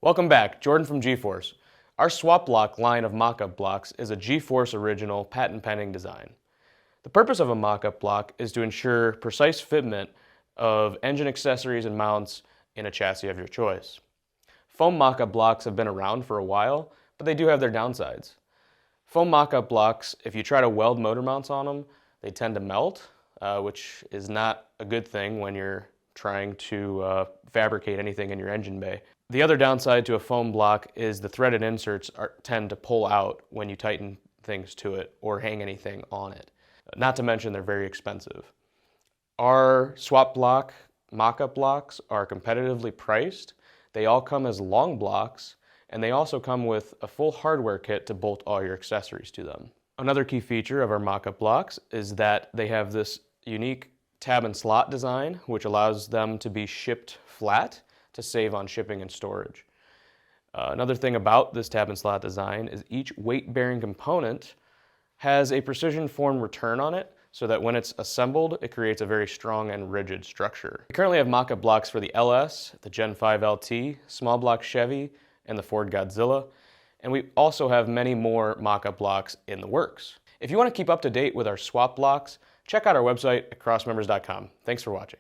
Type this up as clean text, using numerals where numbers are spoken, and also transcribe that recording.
Welcome back, Jordan from G-Force. Our swap block line of mockup blocks is a G-Force original patent pending design. The purpose of a mockup block is to ensure precise fitment of engine accessories and mounts in a chassis of your choice. Foam mockup blocks have been around for a while, but they do have their downsides. Foam mockup blocks, if you try to weld motor mounts on them, they tend to melt, which is not a good thing when you're trying to fabricate anything in your engine bay. The other downside to a foam block is the threaded inserts tend to pull out when you tighten things to it or hang anything on it. Not to mention they're very expensive. Our swap block mockup blocks are competitively priced. They all come as long blocks, and they also come with a full hardware kit to bolt all your accessories to them. Another key feature of our mockup blocks is that they have this unique tab and slot design, which allows them to be shipped flat to save on shipping and storage. Another thing about this tab and slot design is each weight-bearing component has a precision form return on it, so that when it's assembled, it creates a very strong and rigid structure. We currently have mockup blocks for the LS, the Gen 5 LT, small block Chevy, and the Ford Godzilla, and we also have many more mockup blocks in the works. If you want to keep up to date with our swap blocks, check out our website at crossmembers.com. Thanks for watching.